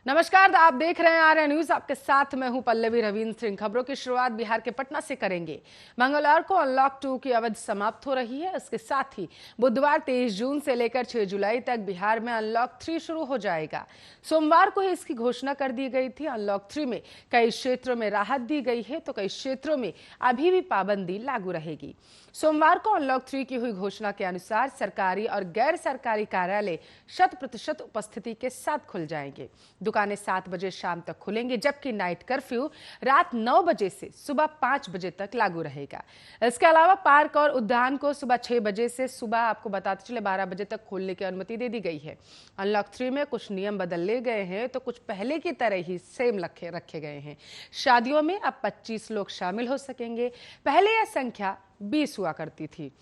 नमस्कार, आप देख रहे हैं आर्या न्यूज। आपके साथ मैं हूं पल्लवी रविंद्र सिंह। खबरों की शुरुआत बिहार के पटना से करेंगे। मंगलवार को अनलॉक 2 की अवधि समाप्त हो रही है। इसके साथ ही बुधवार 23 जून से लेकर 6 जुलाई तक बिहार में अनलॉक 3 शुरू हो जाएगा। सोमवार को ही इसकी घोषणा कर दी गई थी। अनलॉक 3 में कई क्षेत्रों में राहत दी गई है तो कई क्षेत्रों में अभी भी पाबंदी लागू रहेगी। सोमवार को अनलॉक 3 की हुई घोषणा के अनुसार सरकारी और गैर सरकारी कार्यालय 100% उपस्थिति के साथ खुल जाएंगे। दुकानें 7 बजे शाम तक खुलेंगी, जबकि नाइट कर्फ्यू रात 9 बजे से सुबह 5 बजे तक लागू रहेगा। इसके अलावा पार्क और उद्यान को सुबह 6 बजे से सुबह आपको बताते चले 12 बजे तक खोलने की अनुमति दे दी गई है। अनलॉक 3 में कुछ नियम बदल ले गए हैं तो कुछ पहले की तरह ही सेम रखे गए हैं। शादियों में अब 25 लोग शामिल हो सकेंगे। पहले यह संख्या 20 हुआ करती थी।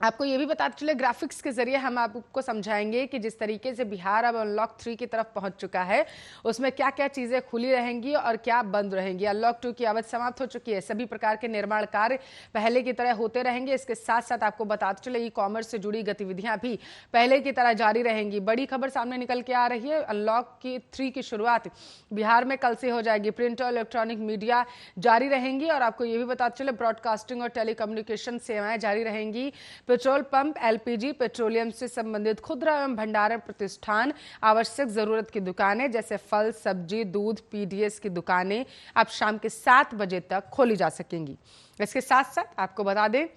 आपको ये भी बताते चले, ग्राफिक्स के जरिए हम आपको समझाएंगे कि जिस तरीके से बिहार अब अनलॉक 3 की तरफ पहुंच चुका है, उसमें क्या क्या चीजें खुली रहेंगी और क्या बंद रहेंगी। अनलॉक 2 की अवधि समाप्त हो चुकी है। सभी प्रकार के निर्माण कार्य पहले की तरह होते रहेंगे। इसके साथ साथ आपको बताते चले, ई कॉमर्स से जुड़ी गतिविधियां भी पहले की तरह जारी रहेंगी। बड़ी खबर सामने निकल के आ रही है। अनलॉक की 3 की शुरुआत बिहार में कल से हो जाएगी। प्रिंट और इलेक्ट्रॉनिक मीडिया जारी रहेंगी और आपको ये भी बताते चले, ब्रॉडकास्टिंग और टेलीकम्युनिकेशन सेवाएं जारी रहेंगी। पेट्रोल पंप, एलपीजी, पेट्रोलियम से संबंधित खुदरा एवं भंडारण प्रतिष्ठान, आवश्यक जरूरत की दुकानें जैसे फल, सब्जी, दूध, पीडीएस की दुकानें अब शाम के 7 बजे तक खोली जा सकेंगी। इसके साथ साथ आपको बता दें,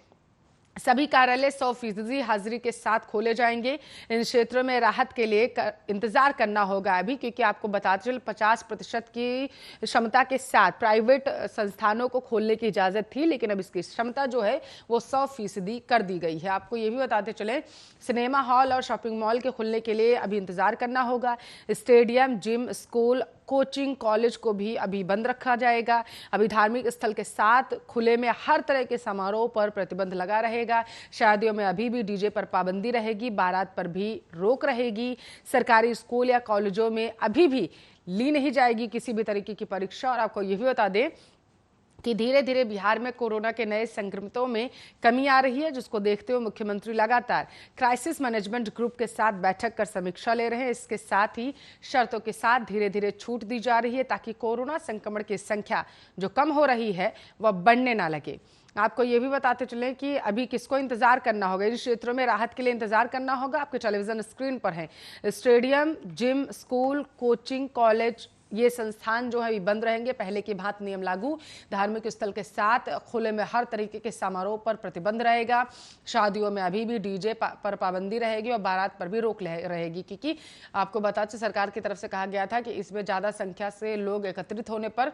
सभी कार्यालय 100% हाजिरी के साथ खोले जाएंगे। इन क्षेत्रों में राहत के लिए इंतजार करना होगा अभी, क्योंकि आपको बताते चल 50% की क्षमता के साथ प्राइवेट संस्थानों को खोलने की इजाजत थी, लेकिन अब इसकी क्षमता जो है वो 100% कर दी गई है। आपको ये भी बताते चले, सिनेमा हॉल और शॉपिंग मॉल के खुलने के लिए अभी इंतजार करना होगा। Stadium, gym, school, coaching, college को भी अभी बंद रखा जाएगा। अभी धार्मिक स्थल के साथ खुले में हर तरह के समारोह पर प्रतिबंध लगा रहेगा। शादियों में अभी भी डीजे पर पाबंदी रहेगी। बारात पर भी रोक रहेगी। सरकारी स्कूल या कॉलेजों में अभी भी ली नहीं जाएगी किसी भी तरीके की परीक्षा। और आपको यह भी बता दें कि धीरे धीरे बिहार में कोरोना के नए संक्रमितों में कमी आ रही है, जिसको देखते हुए मुख्यमंत्री लगातार क्राइसिस मैनेजमेंट ग्रुप के साथ बैठक कर समीक्षा ले रहे हैं। इसके साथ ही शर्तों के साथ धीरे धीरे छूट दी जा रही है, ताकि कोरोना संक्रमण की संख्या जो कम हो रही है वह बढ़ने ना लगे। आपको ये भी बताते चलें कि अभी किसको इंतजार करना होगा। इन क्षेत्रों में राहत के लिए इंतजार करना होगा। आपके टेलीविजन स्क्रीन पर है, stadium, gym, school, coaching, college, ये संस्थान जो है बंद रहेंगे। पहले की भांति नियम लागू। धार्मिक स्थल के साथ खुले में हर तरीके के समारोह पर प्रतिबंध रहेगा। शादियों में अभी भी डीजे पर पाबंदी रहेगी और बारात पर भी रोक रहेगी, क्योंकि आपको बता दें, सरकार की तरफ से कहा गया था कि इसमें ज्यादा संख्या से लोग एकत्रित होने पर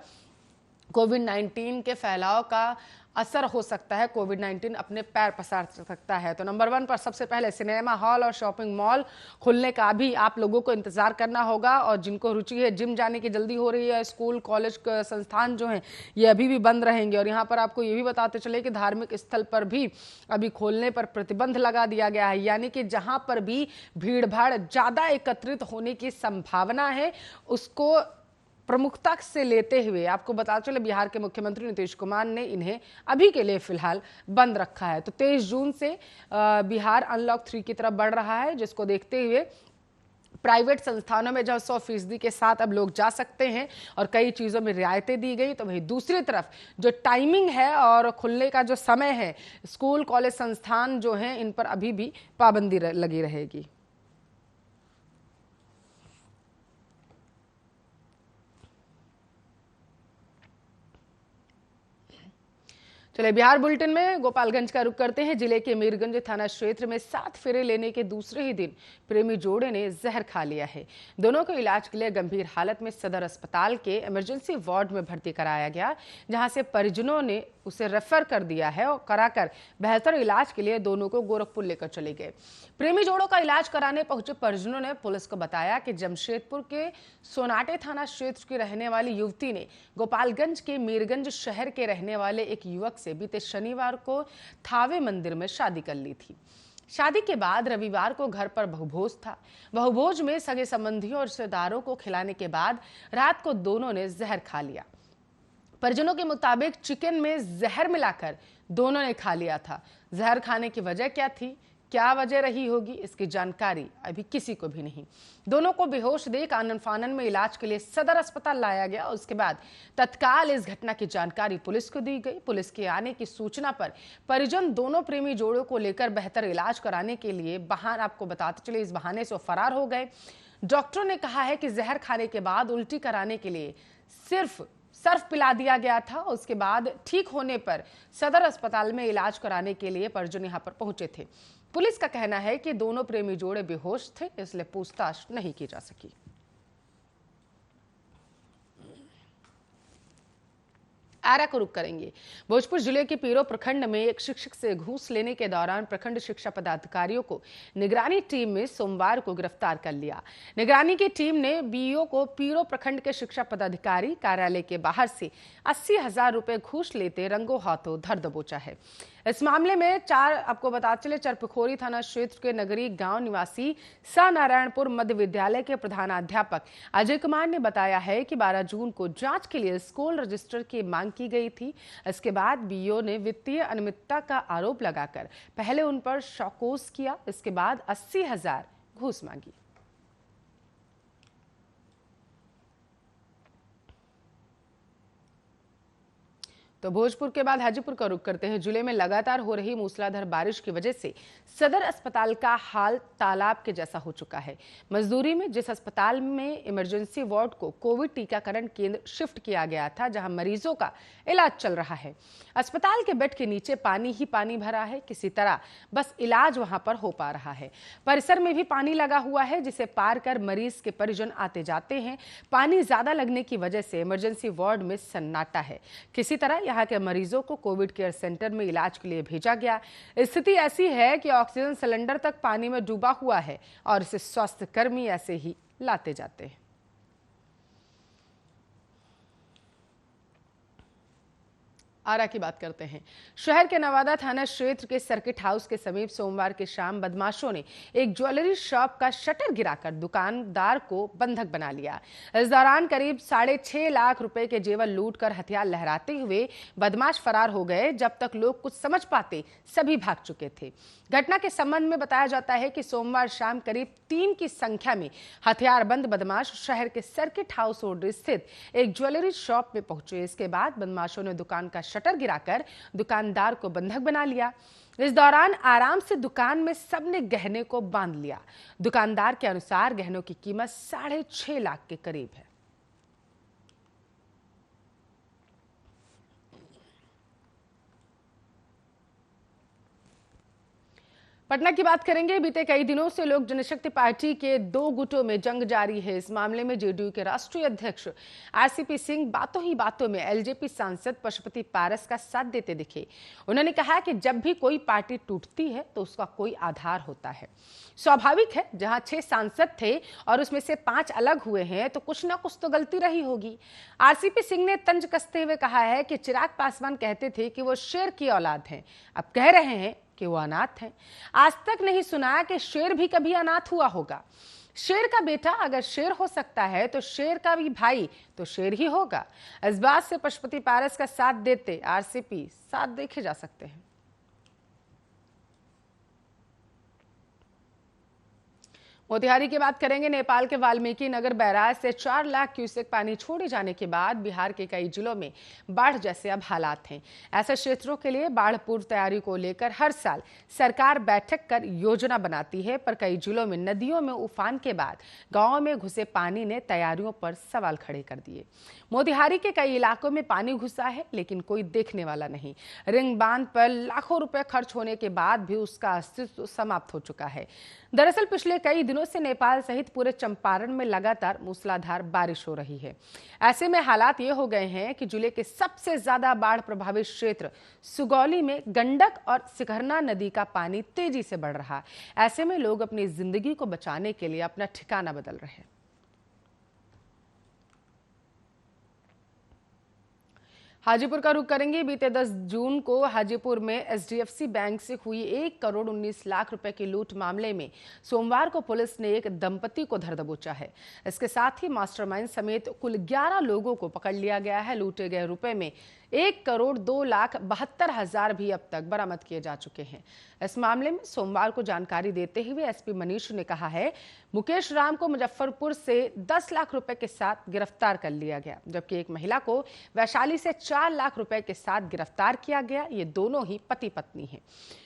कोविड-19 के फैलाव का असर हो सकता है। कोविड-19 अपने पैर पसार सकता है। तो नंबर 1 पर सबसे पहले सिनेमा हॉल और शॉपिंग मॉल खुलने का भी आप लोगों को इंतजार करना होगा। और जिनको रुचि है, जिम जाने की जल्दी हो रही है, स्कूल, कॉलेज संस्थान जो हैं ये अभी भी बंद रहेंगे। और यहाँ पर आपको ये भी बताते चले कि धार्मिक स्थल पर भी अभी खोलने पर प्रतिबंध लगा दिया गया है, यानी कि जहाँ पर भी भीड़ भाड़ ज्यादा एकत्रित होने की संभावना है, उसको प्रमुखता से लेते हुए आपको बता चले, बिहार के मुख्यमंत्री नीतीश कुमार ने इन्हें अभी के लिए फिलहाल बंद रखा है। तो 23 जून से बिहार अनलॉक 3 की तरफ बढ़ रहा है, जिसको देखते हुए प्राइवेट संस्थानों में जहां 100% के साथ अब लोग जा सकते हैं और कई चीज़ों में रियायतें दी गई, तो वही दूसरी तरफ जो टाइमिंग है और खुलने का जो समय है, स्कूल, कॉलेज, संस्थान जो हैं, इन पर अभी भी पाबंदी लगी रहेगी। चलिए, बिहार बुलेटिन में गोपालगंज का रुख करते हैं। जिले के मीरगंज थाना क्षेत्र में 7 फेरे लेने के दूसरे ही दिन प्रेमी जोड़े ने जहर खा लिया है। दोनों को इलाज के लिए गंभीर हालत में सदर अस्पताल के इमरजेंसी वार्ड में भर्ती कराया गया, जहां से परिजनों ने उसे रेफर कर दिया है और कराकर बेहतर इलाज के लिए दोनों को गोरखपुर लेकर चले गए। प्रेमी जोड़ों का इलाज कराने पहुंचे परिजनों ने पुलिस को बताया कि जमशेदपुर के सोनाटे थाना क्षेत्र की रहने वाली युवती ने गोपालगंज के मीरगंज शहर के रहने वाले एक युवक से बीते शनिवार को थावे मंदिर में शादी कर ली थी। शादी के बाद रविवार को घर पर बहुभोज था। बहुभोज में सगे संबंधियों और रिश्तेदारों को खिलाने के बाद रात को दोनों ने जहर खा लिया। परिजनों के मुताबिक चिकन में जहर मिलाकर दोनों ने खा लिया था। जहर खाने की वजह क्या थी, क्या वजह रही होगी इसकी जानकारी अभी किसी को भी नहीं। दोनों को बेहोश देख आनन फानन में इलाज के लिए सदर अस्पताल लाया गया। उसके बाद तत्काल इस घटना की जानकारी पुलिस को दी गई। पुलिस के आने की सूचना पर परिजन दोनों प्रेमी जोड़ों को लेकर बेहतर इलाज कराने के लिए बाहर, आपको बताते चले, इस बहाने से फरार हो गए। डॉक्टरों ने कहा है कि जहर खाने के बाद उल्टी कराने के लिए सिर्फ सर्फ पिला दिया गया था। उसके बाद ठीक होने पर सदर अस्पताल में इलाज कराने के लिए परिजन यहां पर पहुंचे थे। पुलिस का कहना है कि दोनों प्रेमी जोड़े बेहोश थे, इसलिए पूछताछ नहीं की जा सकी। आरा को रुक करेंगे। भोजपुर जिले के पीरो प्रखंड में एक शिक्षक से घूस लेने के दौरान प्रखंड शिक्षा पदाधिकारियों को निगरानी टीम में सोमवार को गिरफ्तार कर लिया। निगरानी की टीम ने बीईओ को पीरो प्रखंड के शिक्षा पदाधिकारी कार्यालय के बाहर से 80,000 रुपए घूस लेते रंगों हाथों धर दबोचा है। इस मामले में आपको बताते चले चरपखोरी थाना क्षेत्र के नगरी गांव निवासी सा नारायणपुर मध्य विद्यालय के प्रधानाध्यापक अजय कुमार ने बताया है कि 12 जून को जांच के लिए स्कूल रजिस्टर की मांग की गई थी। इसके बाद बीईओ ने वित्तीय अनियमितता का आरोप लगाकर पहले उन पर शौकोस किया, इसके बाद 80,000 घूस मांगी। तो भोजपुर के बाद हाजीपुर का रुख करते हैं। जिले में लगातार हो रही मूसलाधार बारिश की वजह से सदर अस्पताल का हाल तालाब के जैसा हो चुका है। मजदूरी में जिस अस्पताल में इमरजेंसी वार्ड को कोविड टीकाकरण केंद्र शिफ्ट किया गया था, जहां मरीजों का इलाज चल रहा है, अस्पताल के बेड के नीचे पानी ही पानी भरा है। किसी तरह बस इलाज वहां पर हो पा रहा है। परिसर में भी पानी लगा हुआ है, जिसे पार कर मरीज के परिजन आते जाते हैं। पानी ज्यादा लगने की वजह से इमरजेंसी वार्ड में सन्नाटा है। किसी तरह यहाँ के मरीजों को कोविड केयर सेंटर में इलाज के लिए भेजा गया। स्थिति ऐसी है कि ऑक्सीजन सिलेंडर तक पानी में डूबा हुआ है और इसे स्वास्थ्य कर्मी ऐसे ही लाते जाते हैं। आरा की बात करते हैं। शहर के नवादा थाना क्षेत्र के सर्किट हाउस के समीप सोमवार की शाम बदमाशों ने एक ज्वेलरी शॉप का शटर गिराकर दुकानदार को बंधक बना लिया। इस दौरान करीब 6.5 लाख रुपए के जेवर लूटकर हथियार लहराते हुए बदमाश फरार हो गए। जब तक लोग कुछ समझ पाते सभी भाग चुके थे। घटना के संबंध में बताया जाता है कि सोमवार शाम करीब 3 की संख्या में हथियारबंद बदमाश शहर के सर्किट हाउस रोड स्थित एक ज्वेलरी शॉप में पहुंचे। इसके बाद बदमाशों ने दुकान का शटर गिराकर दुकानदार को बंधक बना लिया। इस दौरान आराम से दुकान में सबने गहने को बांध लिया। दुकानदार के अनुसार गहनों की कीमत 6.5 लाख के करीब है। पटना की बात करेंगे। बीते कई दिनों से लोक जनशक्ति पार्टी के 2 गुटों में जंग जारी है। इस मामले में जेडीयू के राष्ट्रीय अध्यक्ष आरसीपी सिंह बातों ही बातों में एलजेपी सांसद पशुपति पारस का साथ देते दिखे। उन्होंने कहा कि जब भी कोई पार्टी टूटती है तो उसका कोई आधार होता है। स्वाभाविक है, जहां 6 सांसद थे और उसमें से 5 अलग हुए हैं तो कुछ ना कुछ तो गलती रही होगी। आरसीपी सिंह ने तंज कसते हुए कहा है कि चिराग पासवान कहते थे कि वो शेर की औलाद हैं, अब कह रहे हैं कि वो अनाथ हैं। आज तक नहीं सुना कि शेर भी कभी अनाथ हुआ होगा। शेर का बेटा अगर शेर हो सकता है तो शेर का भी भाई तो शेर ही होगा। इस बात से पशुपति पारस का साथ देते आरसीपी साथ देखे जा सकते हैं। मोतिहारी की बात करेंगे। नेपाल के वाल्मीकि नगर बैराज से 4 लाख क्यूसेक पानी छोड़े जाने के बाद बिहार के कई जिलों में बाढ़ जैसे अब हालात हैं। ऐसे क्षेत्रों के लिए बाढ़ पूर्व तैयारी को लेकर हर साल सरकार बैठक कर योजना बनाती है, पर कई जिलों में नदियों में उफान के बाद गांवों में घुसे पानी ने तैयारियों पर सवाल खड़े कर दिए। मोतिहारी के कई इलाकों में पानी घुसा है, लेकिन कोई देखने वाला नहीं। रिंग बांध पर लाखों रुपए खर्च होने के बाद भी उसका अस्तित्व समाप्त हो चुका है। दरअसल पिछले कई दिनों से नेपाल सहित पूरे चंपारण में लगातार मूसलाधार बारिश हो रही है। ऐसे में हालात ये हो गए हैं कि जिले के सबसे ज्यादा बाढ़ प्रभावित क्षेत्र सुगौली में गंडक और सिकरना नदी का पानी तेजी से बढ़ रहा। ऐसे में लोग अपनी जिंदगी को बचाने के लिए अपना ठिकाना बदल रहे हैं। हाजीपुर का रुख करेंगे। बीते 10 जून को हाजीपुर में एचडीएफसी बैंक से हुई 1 करोड़ 19 लाख रुपए की लूट मामले में सोमवार को पुलिस ने एक दंपति को धर दबोचा है। इसके साथ ही मास्टरमाइंड समेत कुल 11 लोगों को पकड़ लिया गया है। लूटे गए रुपए में 1,02,72,000 भी अब तक बरामद किए जा चुके हैं। इस मामले में सोमवार को जानकारी देते हुए एसपी मनीष ने कहा है, मुकेश राम को मुजफ्फरपुर से 10 लाख रुपए के साथ गिरफ्तार कर लिया गया, जबकि एक महिला को वैशाली से 4 लाख रुपए के साथ गिरफ्तार किया गया। ये दोनों ही पति पत्नी हैं।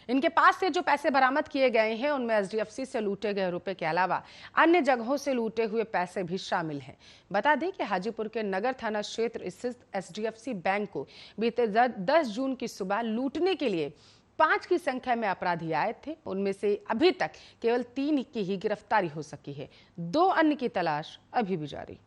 इनके पास से जो पैसे बरामद किए गए हैं उनमें एसडीएफसी से लूटे गए रुपए के अलावा अन्य जगहों से लूटे हुए पैसे भी शामिल हैं। बता दें कि हाजीपुर के नगर थाना क्षेत्र स्थित एसडीएफसी बैंक को बीते 10 जून की सुबह लूटने के लिए 5 की संख्या में अपराधी आए थे। उनमें से अभी तक केवल 3 की ही गिरफ्तारी हो सकी है। 2 अन्य की तलाश अभी भी जारी।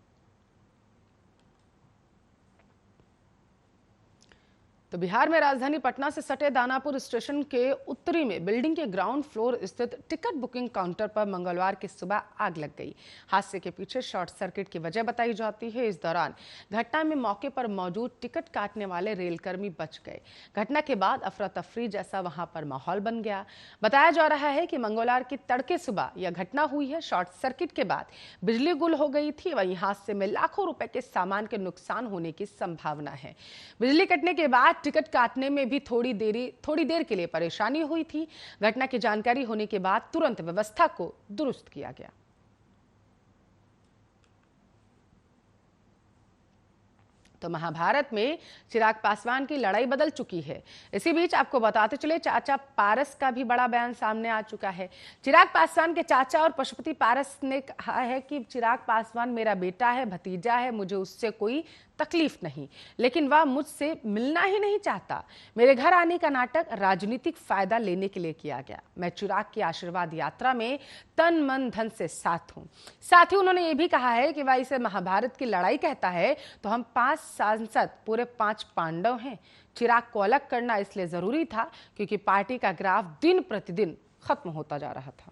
तो बिहार में राजधानी पटना से सटे दानापुर स्टेशन के उत्तरी में बिल्डिंग के ग्राउंड फ्लोर स्थित टिकट बुकिंग काउंटर पर मंगलवार की सुबह आग लग गई। हादसे के पीछे शॉर्ट सर्किट की वजह बताई जाती है। इस दौरान घटना में मौके पर मौजूद टिकट काटने वाले रेलकर्मी बच गए। घटना के बाद अफरा तफरी जैसा वहां पर माहौल बन गया। बताया जा रहा है कि मंगलवार की तड़के सुबह यह घटना हुई है। शॉर्ट सर्किट के बाद बिजली गुल हो गई थी। वहीं हादसे में लाखों रुपए के सामान के नुकसान होने की संभावना है। बिजली कटने के बाद टिकट काटने में भी थोड़ी देर के लिए परेशानी हुई थी। घटना की जानकारी होने के बाद तुरंत व्यवस्था को दुरुस्त किया गया। तो महाभारत में चिराग पासवान की लड़ाई बदल चुकी है। इसी बीच आपको बताते चले, चाचा पारस का भी बड़ा बयान सामने आ चुका है। चिराग पासवान के चाचा और पशुपति पारस ने कहा है कि चिराग पासवान मेरा बेटा है, भतीजा है, मुझे उससे कोई तकलीफ नहीं, लेकिन वह मुझसे मिलना ही नहीं चाहता। मेरे घर आने का नाटक राजनीतिक फायदा लेने के लिए किया गया। मैं चिराग की आशीर्वाद यात्रा में तन मन धन से साथ हूं। साथ ही उन्होंने ये भी कहा है कि वह इसे महाभारत की लड़ाई कहता है तो हम 5 सांसद पूरे 5 पांडव हैं। चिराग को अलग करना इसलिए जरूरी था क्योंकि पार्टी का ग्राफ दिन प्रतिदिन खत्म होता जा रहा था।